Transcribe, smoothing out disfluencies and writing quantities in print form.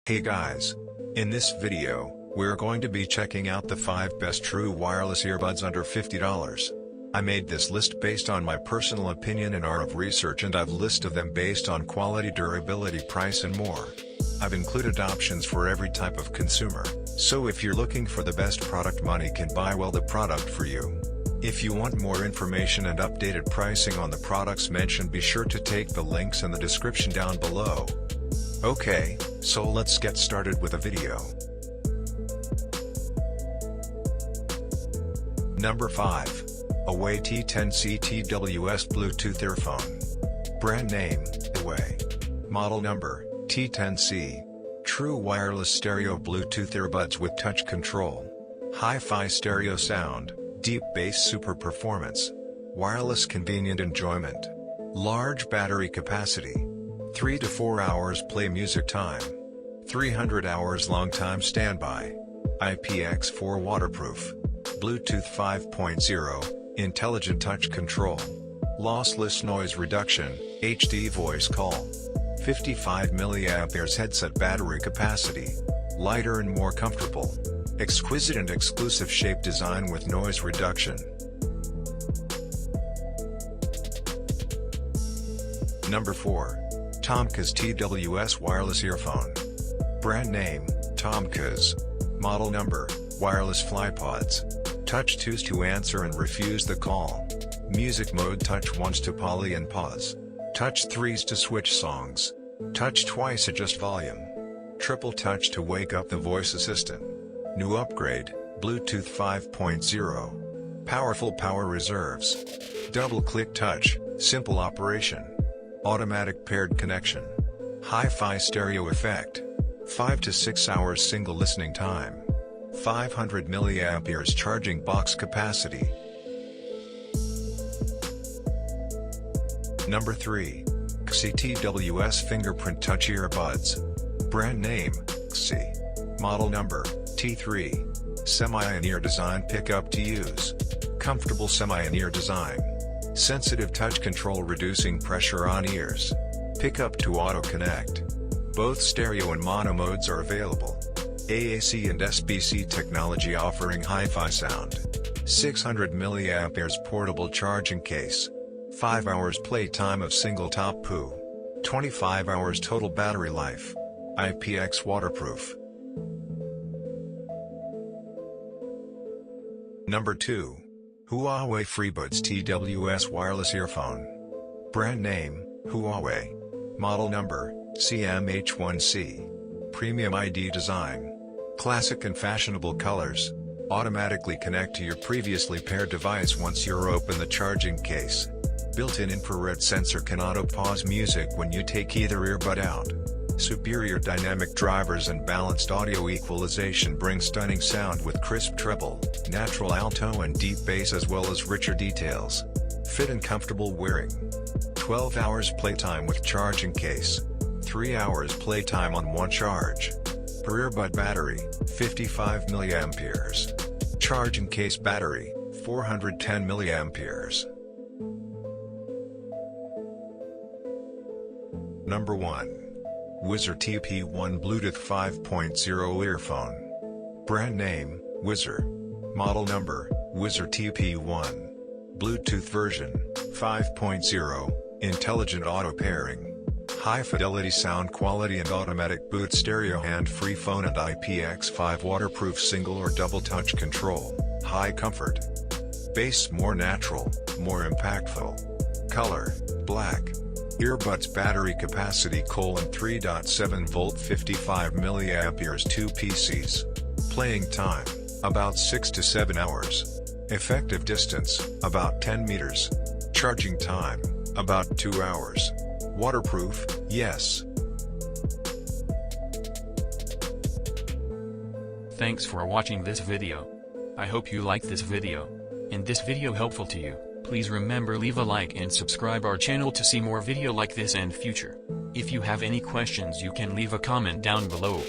Hey guys! In this video, we're going to be checking out the 5 best true wireless earbuds under $50. I made this list based on my personal opinion and hour of research, and I've listed them based on quality, durability, price and more. I've included options for every type of consumer, so if you're looking for the best product money can buy, well, the product for you. If you want more information and updated pricing on the products mentioned, be sure to take the links in the description down below. Okay, so let's get started with the video. Number 5. Huawei T10C TWS Bluetooth Earphone. Brand name, Huawei. Model number, T10C. True wireless stereo Bluetooth earbuds with touch control. Hi-Fi stereo sound, deep bass, super performance. Wireless convenient enjoyment. Large battery capacity. 3 to 4 hours play music time. 300 hours long time standby. IPX4 waterproof. Bluetooth 5.0, intelligent touch control. Lossless noise reduction, HD voice call. 55 mAh headset battery capacity. Lighter and more comfortable. Exquisite and exclusive shape design with noise reduction. Number 4. Tomcas TWS Wireless Earphone. Brand name, Tomcas. Model number, Wireless FlyPods. Touch 2s to answer and refuse the call. Music mode, touch 1s to poly and pause. Touch 3s to switch songs. Touch twice, adjust volume. Triple touch to wake up the voice assistant. New upgrade, Bluetooth 5.0. Powerful power reserves. Double click touch, simple operation. Automatic paired connection. Hi-Fi stereo effect. 5 to 6 hours single listening time. 500 mAh charging box capacity. Number 3. XI TWS Fingerprint Touch Earbuds. Brand name, XI. Model number, T3. Semi-in-ear design, pick up to use. Comfortable semi-in-ear design. Sensitive touch control, reducing pressure on ears. Pickup to auto connect. Both stereo and mono modes are available. AAC and SBC technology, offering hi-fi sound. 600 mAh portable charging case. 5 hours playtime of single top poo. 25 hours total battery life. IPX waterproof. Number 2. Huawei FreeBuds TWS Wireless Earphone. Brand name, Huawei. Model number, CMH1C. Premium ID design. Classic and fashionable colors. Automatically connect to your previously paired device once you open the charging case. Built-in infrared sensor can auto-pause music when you take either earbud out. Superior dynamic drivers and balanced audio equalization bring stunning sound with crisp treble, natural alto and deep bass, as well as richer details. Fit and comfortable wearing. 12 hours playtime with charging case. 3 hours playtime on one charge. Per earbud battery, 55 mAh. Charging case battery, 410 mAh. Number 1. Wizr TP1 Bluetooth 5.0 Earphone. Brand name, Wizr. Model number, Wizr TP1. Bluetooth version, 5.0, intelligent auto pairing. High fidelity sound quality and automatic boot, stereo hand-free phone and IPX5 waterproof single or double touch control. High comfort. Bass more natural, more impactful. Color, black. Earbuds battery capacity: 3.7 volt 55 mAh 2 PCs. Playing time, about 6 to 7 hours. Effective distance, about 10 meters. Charging time, about 2 hours. Waterproof, yes. Thanks for watching this video. I hope you like this video. And this video helpful to you. Please remember, leave a like and subscribe our channel to see more video like this and future. If you have any questions, you can leave a comment down below.